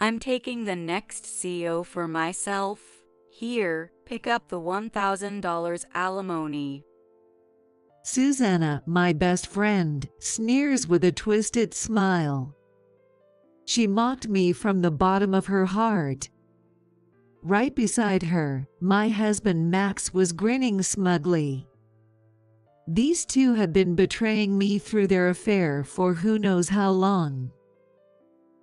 I'm taking the next CEO for myself. Here, pick up the $1,000 alimony. Susanna, my best friend, sneers with a twisted smile. She mocked me from the bottom of her heart. Right beside her, my husband Max was grinning smugly. These two had been betraying me through their affair for who knows how long.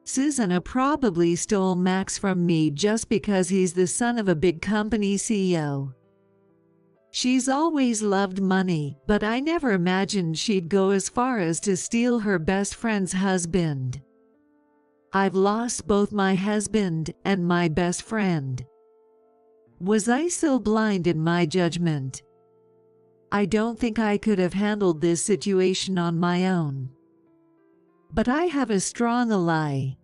Susanna probably stole Max from me just because he's the son of a big company CEO. She's always loved money, but I never imagined she'd go as far as to steal her best friend's husband. I've lost both my husband and my best friend. Was I so blind in my judgment? I don't think I could have handled this situation on my own. But I have a strong ally.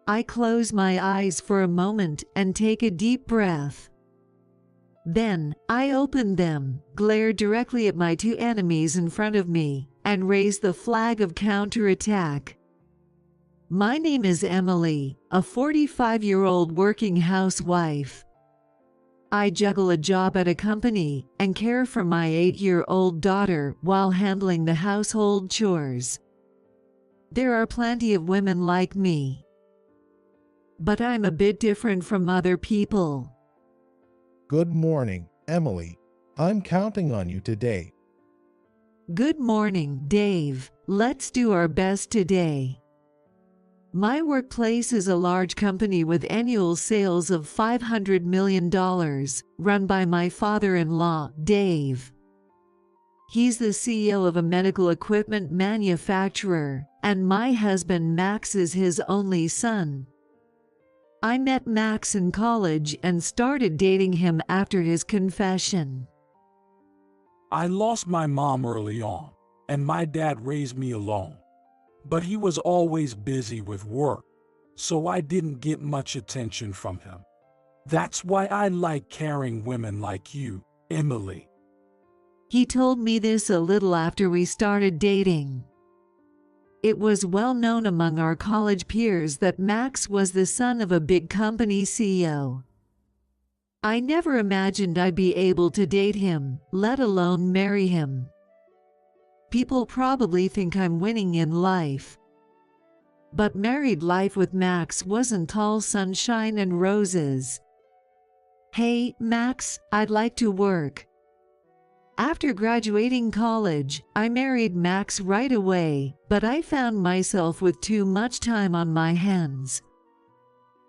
I close my eyes for a moment and take a deep breath. Then, I open them, glare directly at my two enemies in front of me, and raise the flag of counterattack. My name is Emily, a 45-year-old working housewife. I juggle a job at a company and care for my 8-year-old daughter while handling the household chores. There are plenty of women like me. But I'm a bit different from other people. Good morning, Emily. I'm counting on you today. Good morning, Dave. Let's do our best today. My workplace is a large company with annual sales of $500 million, run by my father-in-law, Dave. He's the CEO of a medical equipment manufacturer, and my husband Max is his only son. I met Max in college and started dating him after his confession. I lost my mom early on, and my dad raised me alone. But he was always busy with work, so I didn't get much attention from him. That's why I like caring women like you, Emily. He told me this a little after we started dating. It was well known among our college peers that Max was the son of a big company CEO. I never imagined I'd be able to date him, let alone marry him. People probably think I'm winning in life. But married life with Max wasn't all sunshine and roses. Hey, Max, I'd like to work. After graduating college, I married Max right away, but I found myself with too much time on my hands.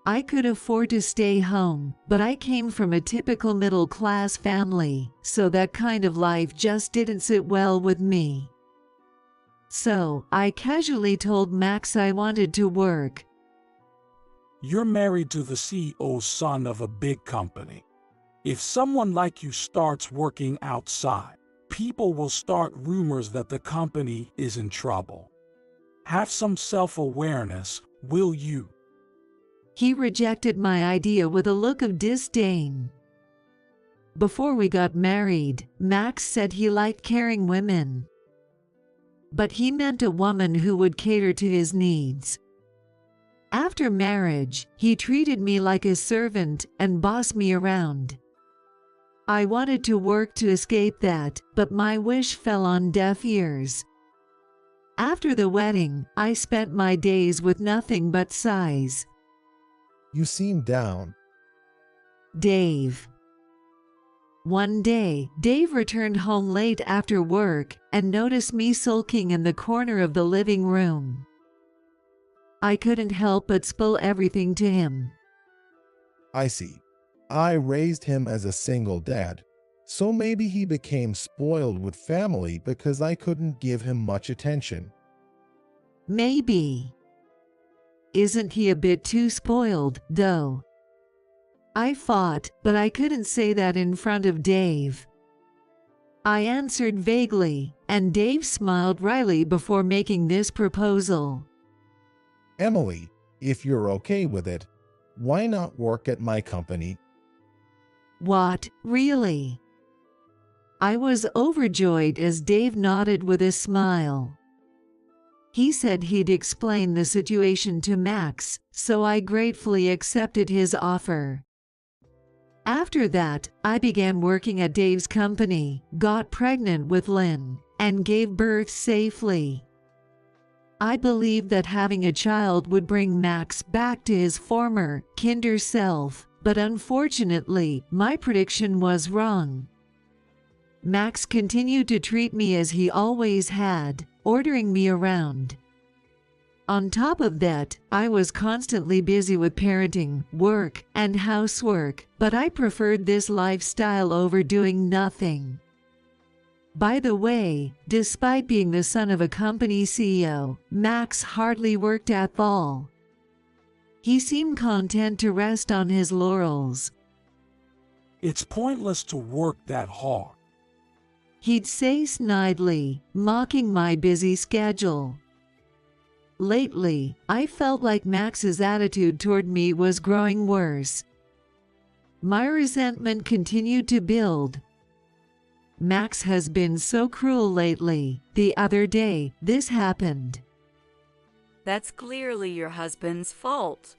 I could afford to stay home, but I came from a typical middle-class family, so that kind of life just didn't sit well with me. So, I casually told Max I wanted to work. You're married to the CEO's son of a big company. If someone like you starts working outside, people will start rumors that the company is in trouble. Have some self-awareness, will you? He rejected my idea with a look of disdain. Before we got married, Max said he liked caring women. But he meant a woman who would cater to his needs. After marriage, he treated me like a servant and bossed me around. I wanted to work to escape that, but my wish fell on deaf ears. After the wedding, I spent my days with nothing but sighs. You seem down. Dave. One day, Dave returned home late after work and noticed me sulking in the corner of the living room. I couldn't help but spill everything to him. I see. I raised him as a single dad, so maybe he became spoiled with family because I couldn't give him much attention. Maybe. Isn't he a bit too spoiled, though? I fought, but I couldn't say that in front of Dave. I answered vaguely, and Dave smiled wryly before making this proposal. Emily, if you're okay with it, why not work at my company? What, really? I was overjoyed as Dave nodded with a smile. He said he'd explain the situation to Max, so I gratefully accepted his offer. After that, I began working at Dave's company, got pregnant with Lynn, and gave birth safely. I believed that having a child would bring Max back to his former, kinder self, but unfortunately, my prediction was wrong. Max continued to treat me as he always had, ordering me around. On top of that, I was constantly busy with parenting, work, and housework, but I preferred this lifestyle over doing nothing. By the way, despite being the son of a company CEO, Max hardly worked at all. He seemed content to rest on his laurels. It's pointless to work that hard. He'd say snidely, mocking my busy schedule. Lately, I felt like Max's attitude toward me was growing worse. My resentment continued to build. Max has been so cruel lately. The other day, this happened. That's clearly your husband's fault.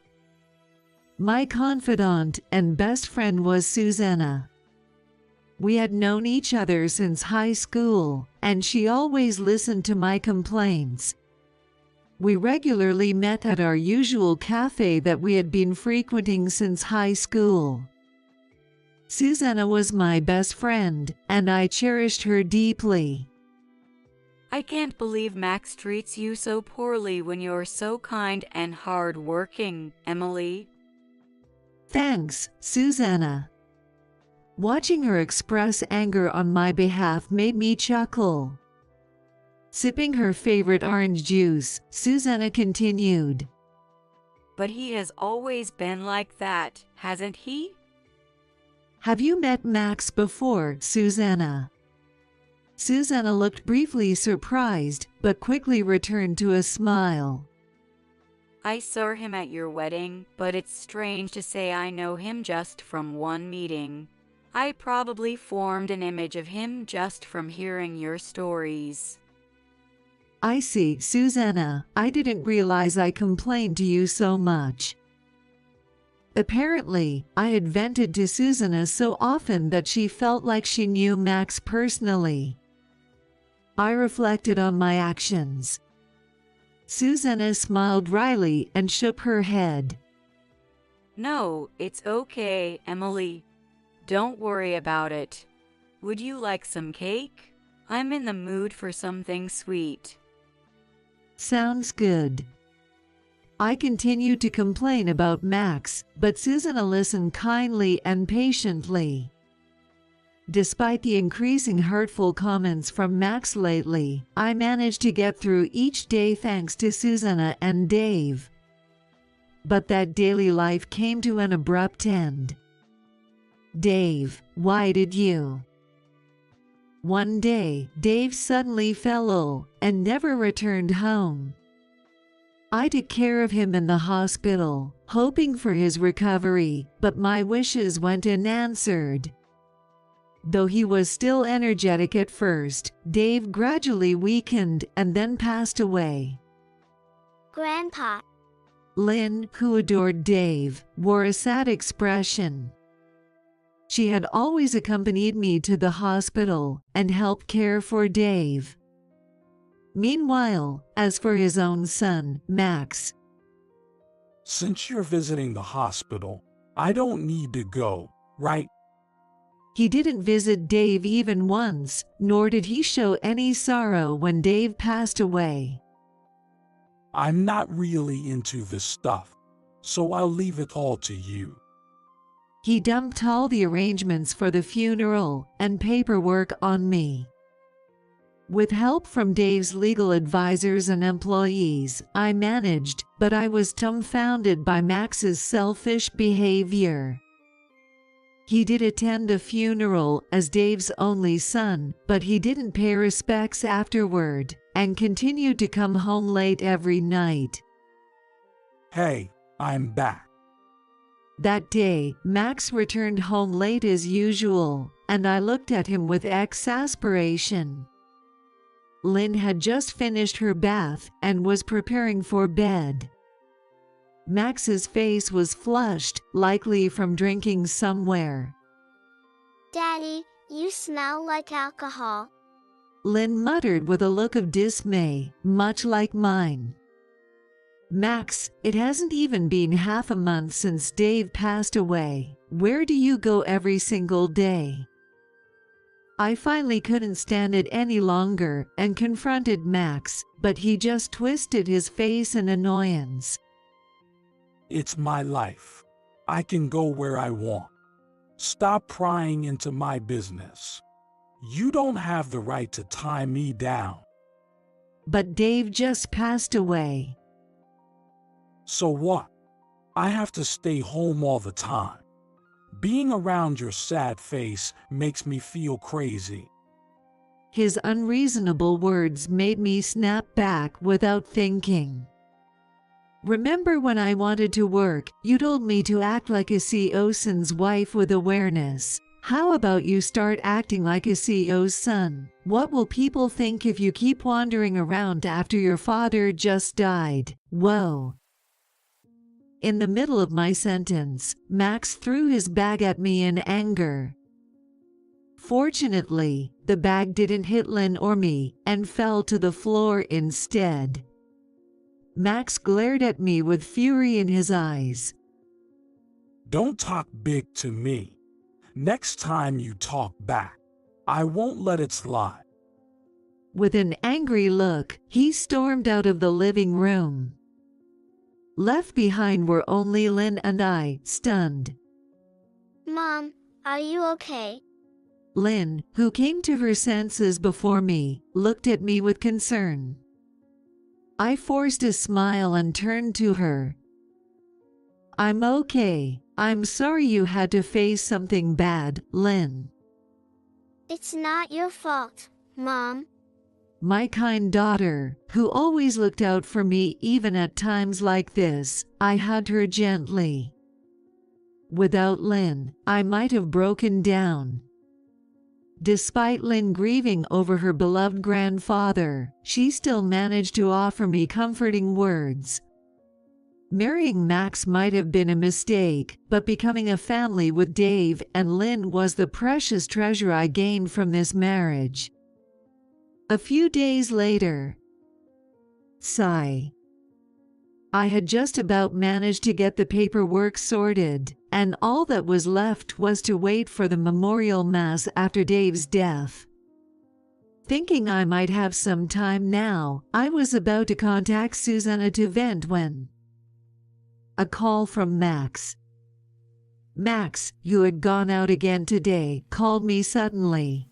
My confidant and best friend was Susanna. We had known each other since high school, and she always listened to my complaints. We regularly met at our usual cafe that we had been frequenting since high school. Susanna was my best friend, and I cherished her deeply. I can't believe Max treats you so poorly when you're so kind and hard-working, Emily. Thanks, Susanna. Watching her express anger on my behalf made me chuckle. Sipping her favorite orange juice, Susanna continued. But he has always been like that, hasn't he? Have you met Max before, Susanna? Susanna looked briefly surprised, but quickly returned to a smile. I saw him at your wedding, but it's strange to say I know him just from one meeting. I probably formed an image of him just from hearing your stories. I see, Susanna. I didn't realize I complained to you so much. Apparently, I had vented to Susanna so often that she felt like she knew Max personally. I reflected on my actions. Susanna smiled wryly and shook her head. No, it's okay, Emily. Don't worry about it. Would you like some cake? I'm in the mood for something sweet. Sounds good. I continued to complain about Max, but Susanna listened kindly and patiently. Despite the increasing hurtful comments from Max lately, I managed to get through each day thanks to Susanna and Dave. But that daily life came to an abrupt end. Dave, why did you? One day, Dave suddenly fell ill and never returned home. I took care of him in the hospital, hoping for his recovery, but my wishes went unanswered. Though he was still energetic at first, Dave gradually weakened and then passed away. Grandpa. Lynn, who adored Dave, wore a sad expression. She had always accompanied me to the hospital and helped care for Dave. Meanwhile, as for his own son, Max. Since you're visiting the hospital, I don't need to go, right? He didn't visit Dave even once, nor did he show any sorrow when Dave passed away. I'm not really into this stuff, so I'll leave it all to you. He dumped all the arrangements for the funeral and paperwork on me. With help from Dave's legal advisors and employees, I managed, but I was dumbfounded by Max's selfish behavior. He did attend the funeral as Dave's only son, but he didn't pay respects afterward and continued to come home late every night. Hey, I'm back. That day, Max returned home late as usual, and I looked at him with exasperation. Lynn had just finished her bath and was preparing for bed. Max's face was flushed, likely from drinking somewhere. Daddy, you smell like alcohol. Lynn muttered with a look of dismay, much like mine. Max, it hasn't even been half a month since Dave passed away. Where do you go every single day? I finally couldn't stand it any longer and confronted Max, but he just twisted his face in annoyance. It's my life. I can go where I want. Stop prying into my business. You don't have the right to tie me down. But Dave just passed away. So what? I have to stay home all the time. Being around your sad face makes me feel crazy. His unreasonable words made me snap back without thinking. Remember when I wanted to work, you told me to act like a CEO's son's wife with awareness. How about you start acting like a CEO's son? What will people think if you keep wandering around after your father just died? Whoa. In the middle of my sentence, Max threw his bag at me in anger. Fortunately, the bag didn't hit Lynn or me and fell to the floor instead. Max glared at me with fury in his eyes. Don't talk big to me. Next time you talk back, I won't let it slide. With an angry look, he stormed out of the living room. Left behind were only Lynn and I, stunned. Mom, are you okay? Lynn, who came to her senses before me, looked at me with concern. I forced a smile and turned to her. I'm okay. I'm sorry you had to face something bad, Lynn. It's not your fault, Mom. My kind daughter, who always looked out for me even at times like this, I hugged her gently. Without Lynn, I might have broken down. Despite Lynn grieving over her beloved grandfather, she still managed to offer me comforting words. Marrying Max might have been a mistake, but becoming a family with Dave and Lynn was the precious treasure I gained from this marriage. A few days later, sigh. I had just about managed to get the paperwork sorted, and all that was left was to wait for the memorial mass after Dave's death. Thinking I might have some time now, I was about to contact Susanna to vent when a call from Max. Max, who had gone out again today, called me suddenly.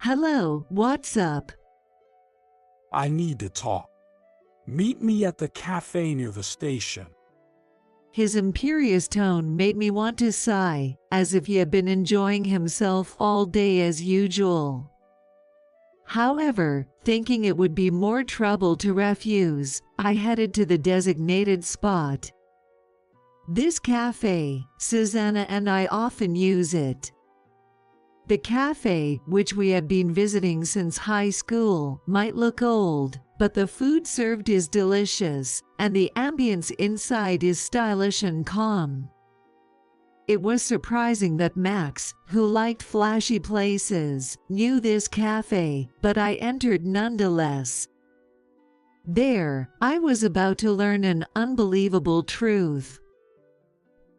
Hello, what's up? I need to talk. Meet me at the cafe near the station. His imperious tone made me want to sigh, as if he had been enjoying himself all day as usual. However, thinking it would be more trouble to refuse, I headed to the designated spot. This cafe, Susanna and I often use it. The cafe, which we had been visiting since high school, might look old, but the food served is delicious, and the ambience inside is stylish and calm. It was surprising that Max, who liked flashy places, knew this cafe, but I entered nonetheless. There, I was about to learn an unbelievable truth.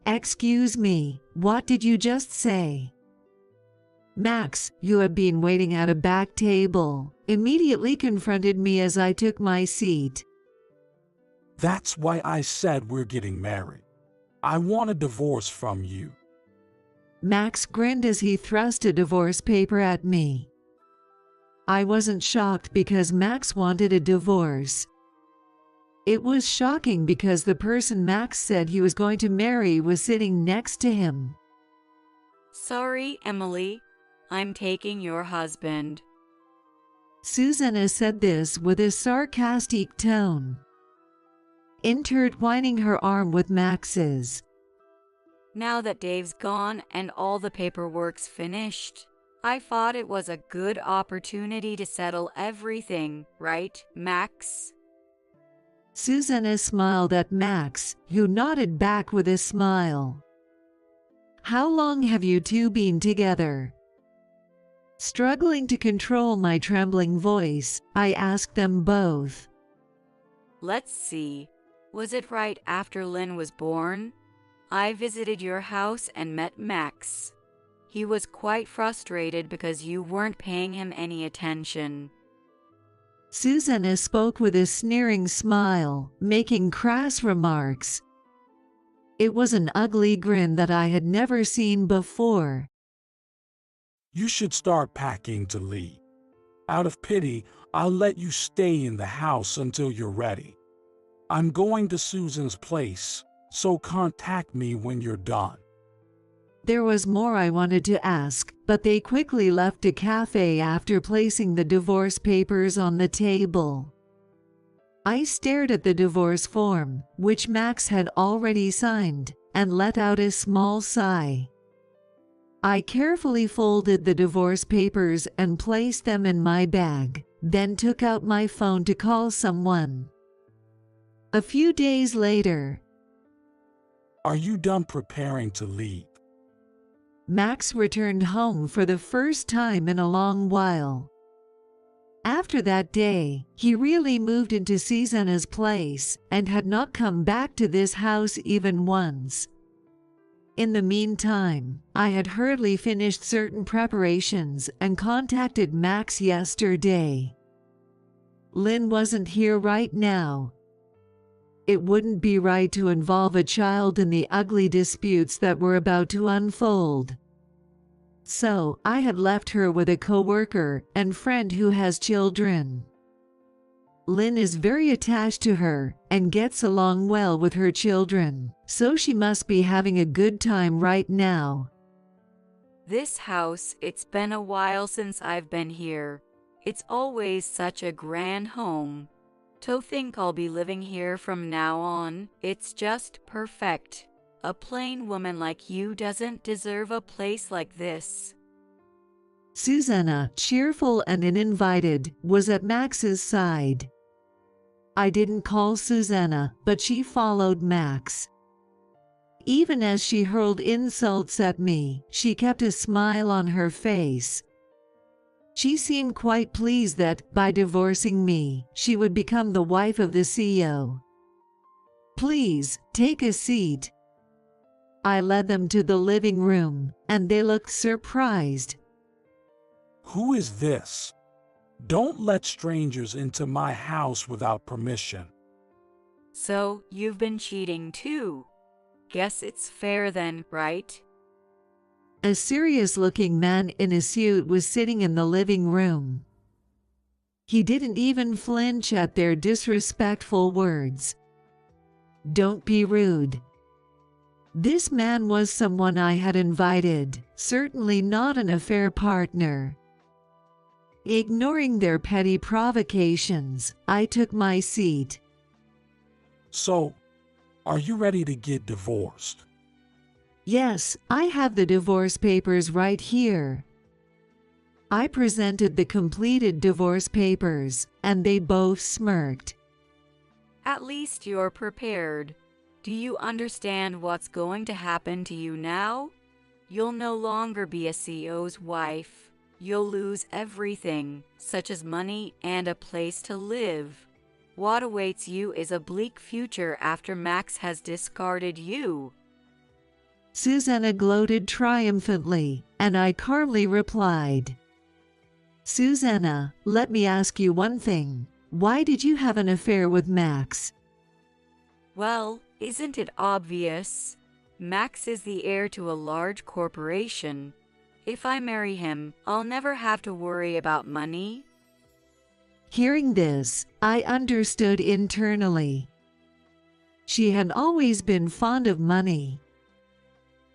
Excuse me, what did you just say? Max, who had been waiting at a back table, immediately confronted me as I took my seat. That's why I said we're getting married. I want a divorce from you. Max grinned as he thrust a divorce paper at me. I wasn't shocked because Max wanted a divorce. It was shocking because the person Max said he was going to marry was sitting next to him. Sorry, Emily. I'm taking your husband. Susanna said this with a sarcastic tone, intertwining her arm with Max's. Now that Dave's gone and all the paperwork's finished, I thought it was a good opportunity to settle everything, right, Max? Susanna smiled at Max, who nodded back with a smile. How long have you two been together? Struggling to control my trembling voice, I asked them both. Let's see. Was it right after Lynn was born? I visited your house and met Max. He was quite frustrated because you weren't paying him any attention. Susanna spoke with a sneering smile, making crass remarks. It was an ugly grin that I had never seen before. You should start packing to leave. Out of pity, I'll let you stay in the house until you're ready. I'm going to Susan's place, so contact me when you're done. There was more I wanted to ask, but they quickly left a cafe after placing the divorce papers on the table. I stared at the divorce form, which Max had already signed, and let out a small sigh. I carefully folded the divorce papers and placed them in my bag, then took out my phone to call someone. A few days later, Are you done preparing to leave? Max returned home for the first time in a long while. After that day, he really moved into Susanna's place and had not come back to this house even once. In the meantime, I had hurriedly finished certain preparations and contacted Max yesterday. Lynn wasn't here right now. It wouldn't be right to involve a child in the ugly disputes that were about to unfold. So, I had left her with a coworker and friend who has children. Lynn is very attached to her and gets along well with her children, so she must be having a good time right now. This house, it's been a while since I've been here. It's always such a grand home. To think I'll be living here from now on, it's just perfect. A plain woman like you doesn't deserve a place like this. Susanna, cheerful and uninvited, was at Max's side. I didn't call Susanna, but she followed Max. Even as she hurled insults at me, she kept a smile on her face. She seemed quite pleased that, by divorcing me, she would become the wife of the CEO. Please, take a seat. I led them to the living room, and they looked surprised. Who is this? Don't let strangers into my house without permission. So, you've been cheating too. Guess it's fair then, right? A serious-looking man in a suit was sitting in the living room. He didn't even flinch at their disrespectful words. Don't be rude. This man was someone I had invited, certainly not an affair partner. Ignoring their petty provocations, I took my seat. So, are you ready to get divorced? Yes, I have the divorce papers right here. I presented the completed divorce papers, and they both smirked. At least you're prepared. Do you understand what's going to happen to you now? You'll no longer be a CEO's wife. You'll lose everything, such as money and a place to live. What awaits you is a bleak future after Max has discarded you. Susanna gloated triumphantly, and I calmly replied, Susanna, let me ask you one thing. Why did you have an affair with Max? Well, isn't it obvious? Max is the heir to a large corporation. If I marry him, I'll never have to worry about money. Hearing this, I understood internally. She had always been fond of money.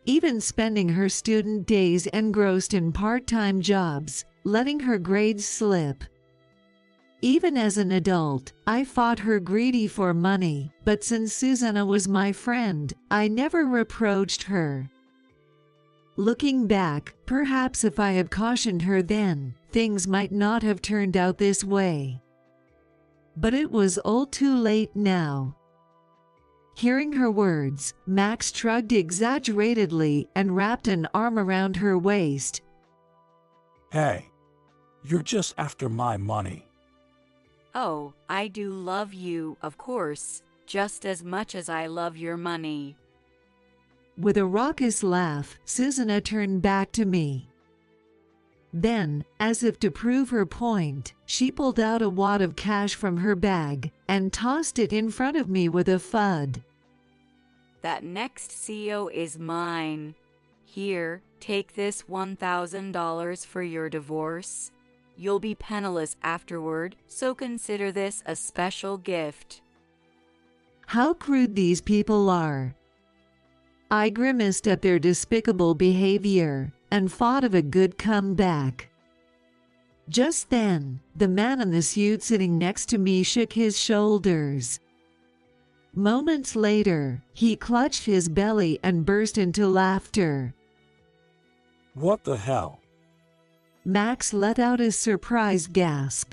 Even spending her student days engrossed in part-time jobs, letting her grades slip. Even as an adult, I fought her greedy for money, but since Susanna was my friend, I never reproached her. Looking back, perhaps if I had cautioned her then, things might not have turned out this way. But it was all too late now. Hearing her words, Max shrugged exaggeratedly and wrapped an arm around her waist. Hey, you're just after my money. Oh, I do love you, of course, just as much as I love your money. With a raucous laugh, Susanna turned back to me. Then, as if to prove her point, she pulled out a wad of cash from her bag and tossed it in front of me with a thud. That next CO is mine. Here, take this $1,000 for your divorce. You'll be penniless afterward, so consider this a special gift. How crude these people are. I grimaced at their despicable behavior and thought of a good comeback. Just then, the man in the suit sitting next to me shook his shoulders. Moments later, he clutched his belly and burst into laughter. What the hell? Max let out a surprised gasp.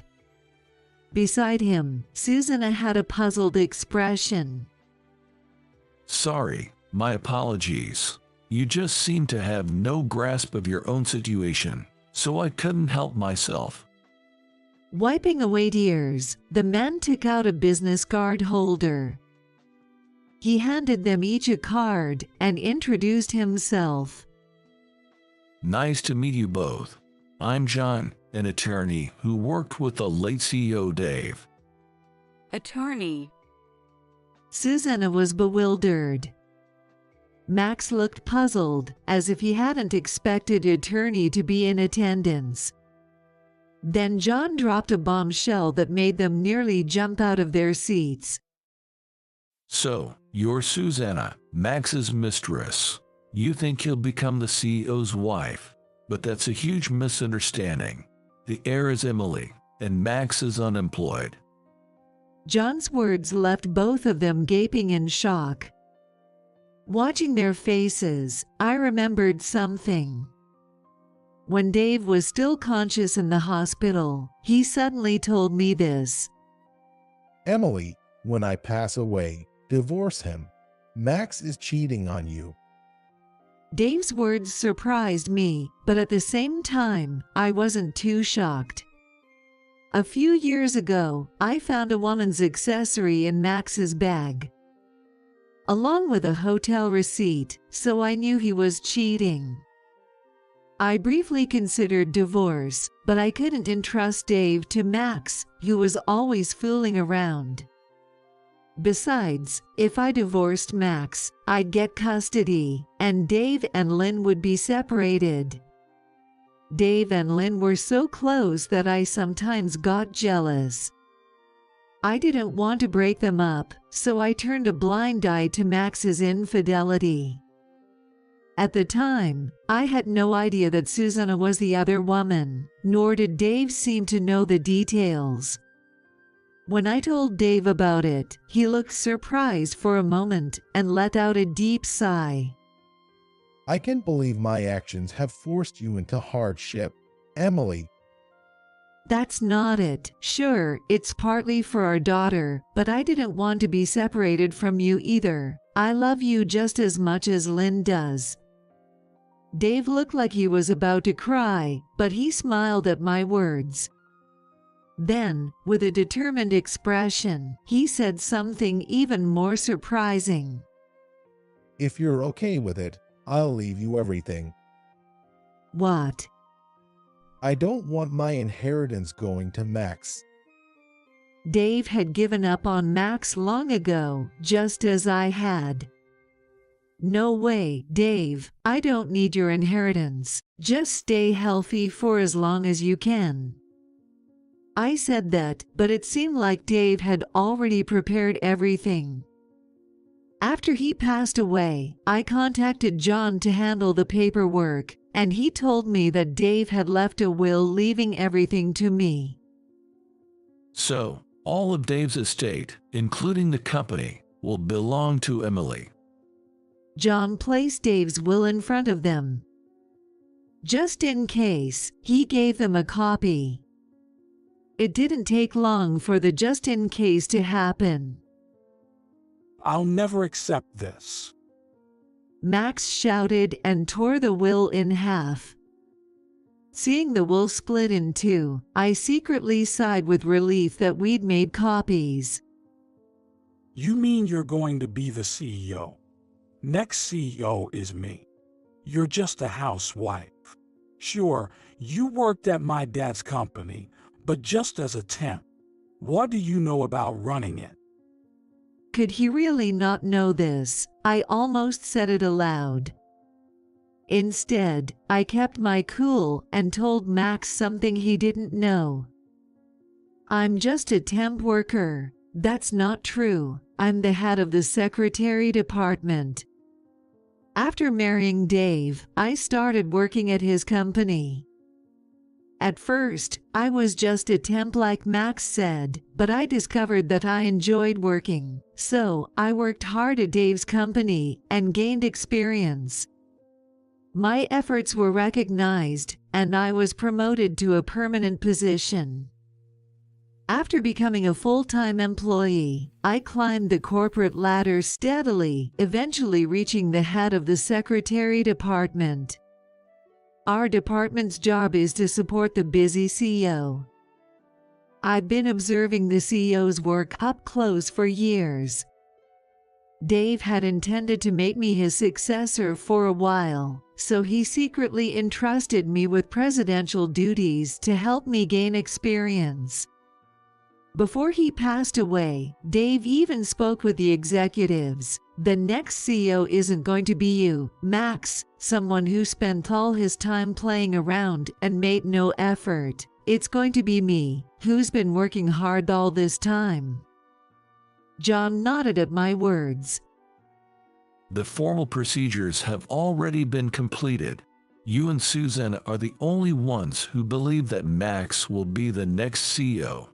Beside him, Susanna had a puzzled expression. Sorry, my apologies. You just seem to have no grasp of your own situation, so I couldn't help myself. Wiping away tears, the man took out a business card holder. He handed them each a card and introduced himself. Nice to meet you both. I'm John, an attorney who worked with the late CEO Dave. Attorney. Susanna was bewildered. Max looked puzzled, as if he hadn't expected attorney to be in attendance. Then John dropped a bombshell that made them nearly jump out of their seats. So, you're Susanna, Max's mistress. You think he'll become the CEO's wife, but that's a huge misunderstanding. The heir is Emily, and Max is unemployed. John's words left both of them gaping in shock. Watching their faces, I remembered something. When Dave was still conscious in the hospital, he suddenly told me this. Emily, when I pass away, divorce him. Max is cheating on you. Dave's words surprised me, but at the same time, I wasn't too shocked. A few years ago, I found a woman's accessory in Max's bag, along with a hotel receipt, so I knew he was cheating. I briefly considered divorce, but I couldn't entrust Dave to Max, who was always fooling around. Besides, if I divorced Max, I'd get custody, and Dave and Lynn would be separated. Dave and Lynn were so close that I sometimes got jealous. I didn't want to break them up, so I turned a blind eye to Max's infidelity. At the time, I had no idea that Susanna was the other woman, nor did Dave seem to know the details. When I told Dave about it, he looked surprised for a moment and let out a deep sigh. I can't believe my actions have forced you into hardship, Emily. That's not it. Sure, it's partly for our daughter, but I didn't want to be separated from you either. I love you just as much as Lynn does. Dave looked like he was about to cry, but he smiled at my words. Then, with a determined expression, he said something even more surprising. If you're okay with it, I'll leave you everything. What? I don't want my inheritance going to Max. Dave had given up on Max long ago, just as I had. No way, Dave, I don't need your inheritance. Just stay healthy for as long as you can. I said that, but it seemed like Dave had already prepared everything. After he passed away, I contacted John to handle the paperwork, and he told me that Dave had left a will leaving everything to me. So, all of Dave's estate, including the company, will belong to Emily. John placed Dave's will in front of them. Just in case, he gave them a copy. It didn't take long for the just in case to happen. I'll never accept this. Max shouted and tore the will in half. Seeing the will split in two, I secretly sighed with relief that we'd made copies. You mean you're going to be the CEO? Next CEO is me. You're just a housewife. Sure, you worked at my dad's company, but just as a temp. What do you know about running it? Could he really not know this? I almost said it aloud. Instead, I kept my cool and told Max something he didn't know. I'm just a temp worker. That's not true. I'm the head of the secretary department. After marrying Dave, I started working at his company. At first, I was just a temp like Max said, but I discovered that I enjoyed working, so I worked hard at Dave's company and gained experience. My efforts were recognized, and I was promoted to a permanent position. After becoming a full-time employee, I climbed the corporate ladder steadily, eventually reaching the head of the secretary department. Our department's job is to support the busy CEO. I've been observing the CEO's work up close for years. Dave had intended to make me his successor for a while, so he secretly entrusted me with presidential duties to help me gain experience. Before he passed away, Dave even spoke with the executives. The next CEO isn't going to be you, Max, someone who spent all his time playing around and made no effort. It's going to be me, who's been working hard all this time. John nodded at my words. The formal procedures have already been completed. You and Susanna are the only ones who believe that Max will be the next CEO.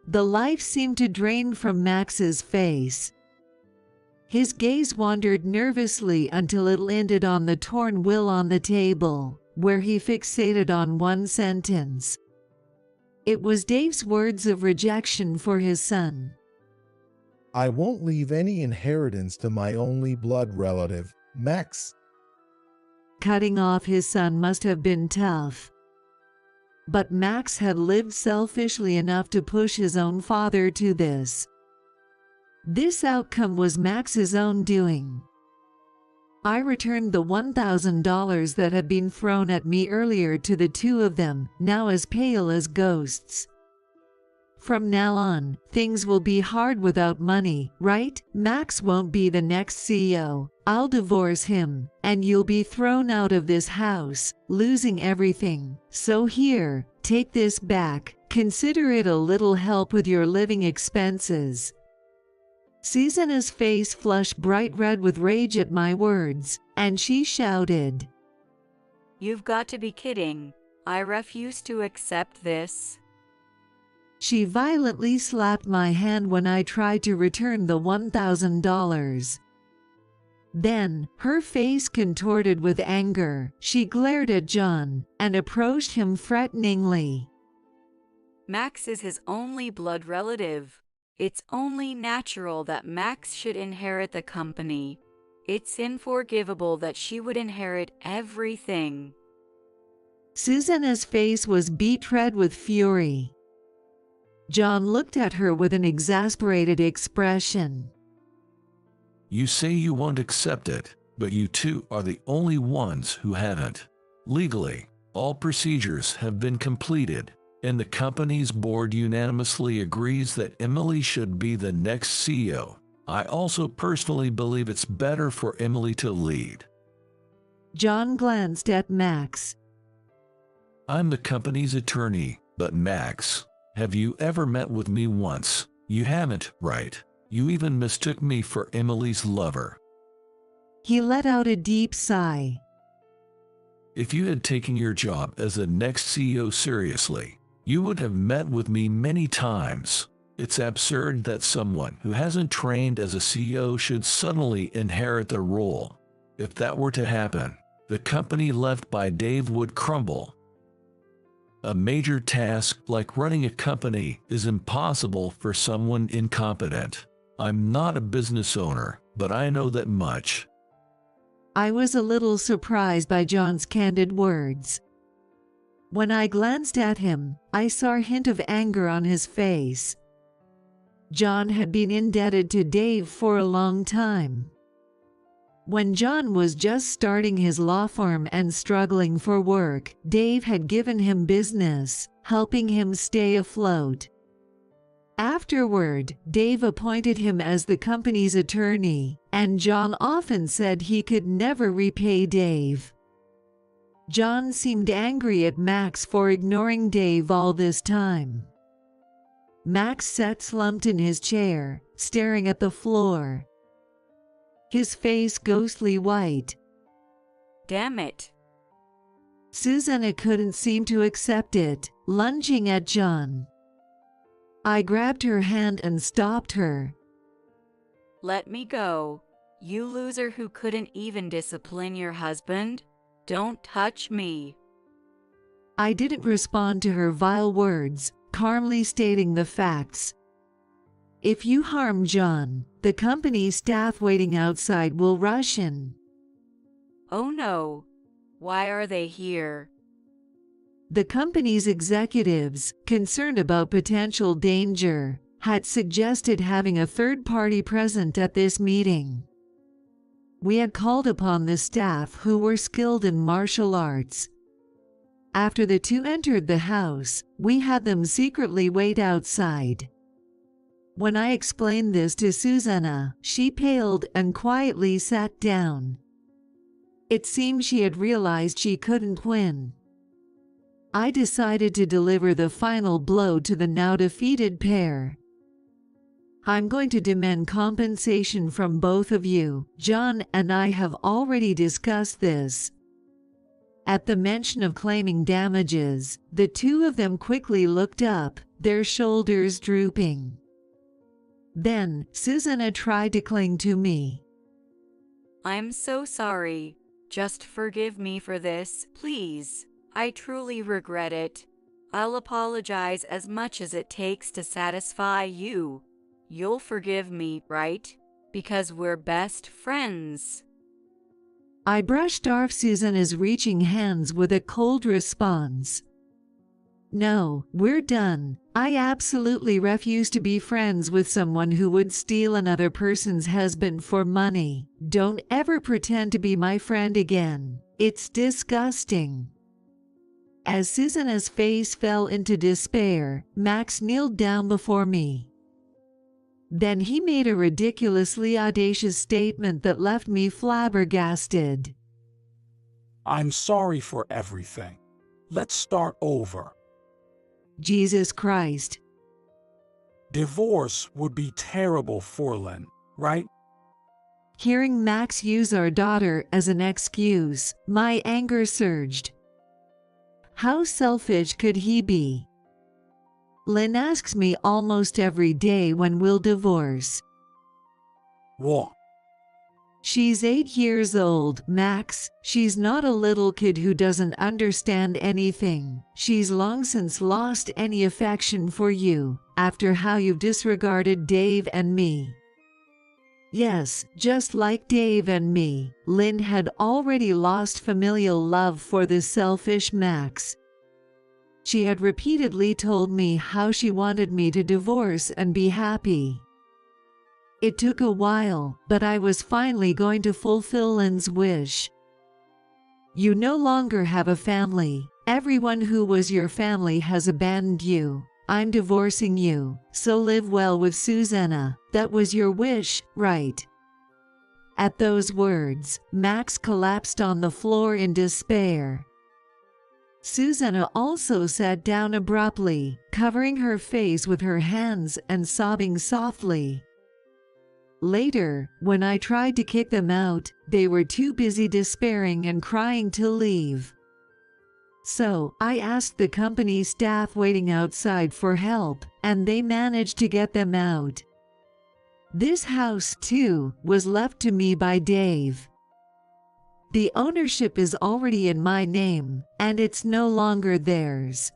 The life seemed to drain from Max's face. His gaze wandered nervously until it landed on the torn will on the table, where he fixated on one sentence. It was Dave's words of rejection for his son. I won't leave any inheritance to my only blood relative, Max. Cutting off his son must have been tough. But Max had lived selfishly enough to push his own father to this. This outcome was Max's own doing. I returned the $1,000 that had been thrown at me earlier to the two of them, now as pale as ghosts. From now on, things will be hard without money, right? Max won't be the next CEO. I'll divorce him, and you'll be thrown out of this house, losing everything. So here, take this back. Consider it a little help with your living expenses. Susanna's face flushed bright red with rage at my words, and she shouted, You've got to be kidding. I refuse to accept this. She violently slapped my hand when I tried to return the $1,000. Then, her face contorted with anger, she glared at John and approached him threateningly. Max is his only blood relative. It's only natural that Max should inherit the company. It's unforgivable that she would inherit everything. Susanna's face was beet red with fury. John looked at her with an exasperated expression. You say you won't accept it, but you two are the only ones who haven't. Legally, all procedures have been completed, and the company's board unanimously agrees that Emily should be the next CEO. I also personally believe it's better for Emily to lead. John glanced at Max. I'm the company's attorney, but Max, have you ever met with me once? You haven't, right? You even mistook me for Emily's lover. He let out a deep sigh. If you had taken your job as the next CEO seriously, you would have met with me many times. It's absurd that someone who hasn't trained as a CEO should suddenly inherit the role. If that were to happen, the company left by Dave would crumble. A major task like running a company is impossible for someone incompetent. I'm not a business owner, but I know that much. I was a little surprised by John's candid words. When I glanced at him, I saw a hint of anger on his face. John had been indebted to Dave for a long time. When John was just starting his law firm and struggling for work, Dave had given him business, helping him stay afloat. Afterward, Dave appointed him as the company's attorney, and John often said he could never repay Dave. John seemed angry at Max for ignoring Dave all this time. Max sat slumped in his chair, staring at the floor. His face ghostly white. Damn it. Susanna couldn't seem to accept it, lunging at John. I grabbed her hand and stopped her. Let me go. You loser who couldn't even discipline your husband. Don't touch me. I didn't respond to her vile words, calmly stating the facts. If you harm John, the company staff waiting outside will rush in. Oh no. Why are they here? The company's executives, concerned about potential danger, had suggested having a third party present at this meeting. We had called upon the staff who were skilled in martial arts. After the two entered the house, we had them secretly wait outside. When I explained this to Susanna, she paled and quietly sat down. It seemed she had realized she couldn't win. I decided to deliver the final blow to the now defeated pair. I'm going to demand compensation from both of you. John and I have already discussed this. At the mention of claiming damages, the two of them quickly looked up, their shoulders drooping. Then, Susanna tried to cling to me. I'm so sorry. Just forgive me for this, please. I truly regret it. I'll apologize as much as it takes to satisfy you. You'll forgive me, right? Because we're best friends. I brushed off Susanna's reaching hands with a cold response. No, we're done. I absolutely refuse to be friends with someone who would steal another person's husband for money. Don't ever pretend to be my friend again. It's disgusting. As Susanna's face fell into despair, Max kneeled down before me. Then he made a ridiculously audacious statement that left me flabbergasted. I'm sorry for everything. Let's start over. Jesus Christ. Divorce would be terrible for Lynn, right? Hearing Max use our daughter as an excuse, my anger surged. How selfish could he be? Lynn asks me almost every day when we'll divorce. What? She's 8 years old, Max. She's not a little kid who doesn't understand anything. She's long since lost any affection for you, after how you've disregarded Dave and me. Yes, just like Dave and me, Lynn had already lost familial love for the selfish Max. She had repeatedly told me how she wanted me to divorce and be happy. It took a while, but I was finally going to fulfill Lynn's wish. You no longer have a family. Everyone who was your family has abandoned you. I'm divorcing you, so live well with Susanna. That was your wish, right? At those words, Max collapsed on the floor in despair. Susanna also sat down abruptly, covering her face with her hands and sobbing softly. Later, when I tried to kick them out, they were too busy despairing and crying to leave. So, I asked the company staff waiting outside for help, and they managed to get them out. This house, too, was left to me by Dave. The ownership is already in my name, and it's no longer theirs.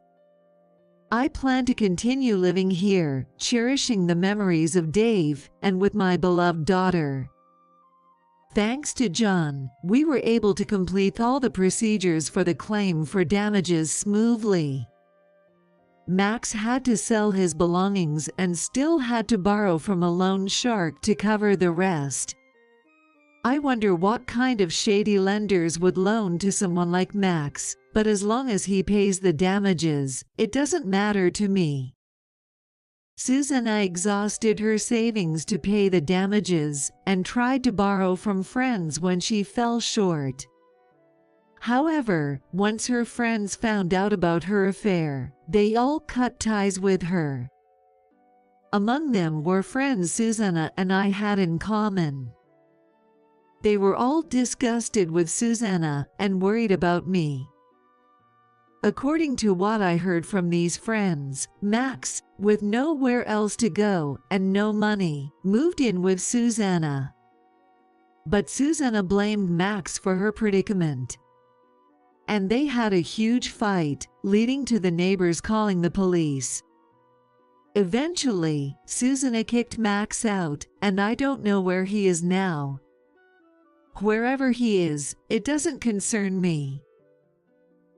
I plan to continue living here, cherishing the memories of Dave and with my beloved daughter. Thanks to John, we were able to complete all the procedures for the claim for damages smoothly. Max had to sell his belongings and still had to borrow from a loan shark to cover the rest. I wonder what kind of shady lenders would loan to someone like Max, but as long as he pays the damages, it doesn't matter to me. Susanna exhausted her savings to pay the damages and tried to borrow from friends when she fell short. However, once her friends found out about her affair, they all cut ties with her. Among them were friends Susanna and I had in common. They were all disgusted with Susanna and worried about me. According to what I heard from these friends, Max, with nowhere else to go and no money, moved in with Susanna. But Susanna blamed Max for her predicament. And they had a huge fight, leading to the neighbors calling the police. Eventually, Susanna kicked Max out, and I don't know where he is now. Wherever he is, it doesn't concern me.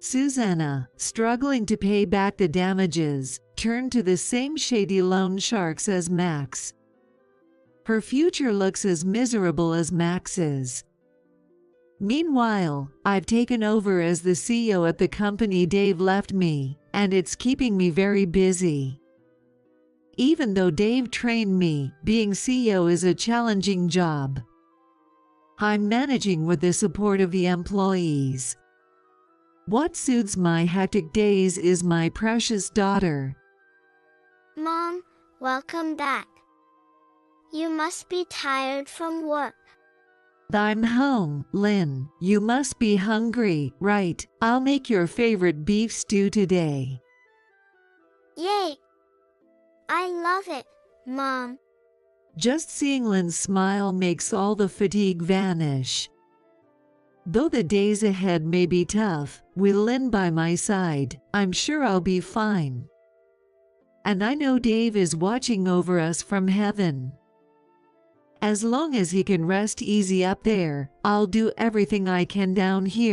Susanna, struggling to pay back the damages, turned to the same shady loan sharks as Max. Her future looks as miserable as Max's. Meanwhile, I've taken over as the CEO at the company Dave left me, and it's keeping me very busy. Even though Dave trained me, being CEO is a challenging job. I'm managing with the support of the employees. What soothes my hectic days is my precious daughter. Mom, welcome back. You must be tired from work. I'm home, Lynn. You must be hungry, right? I'll make your favorite beef stew today. Yay! I love it, Mom. Just seeing Lynn's smile makes all the fatigue vanish. Though the days ahead may be tough, with Lynn by my side, I'm sure I'll be fine. And I know Dave is watching over us from heaven. As long as he can rest easy up there, I'll do everything I can down here.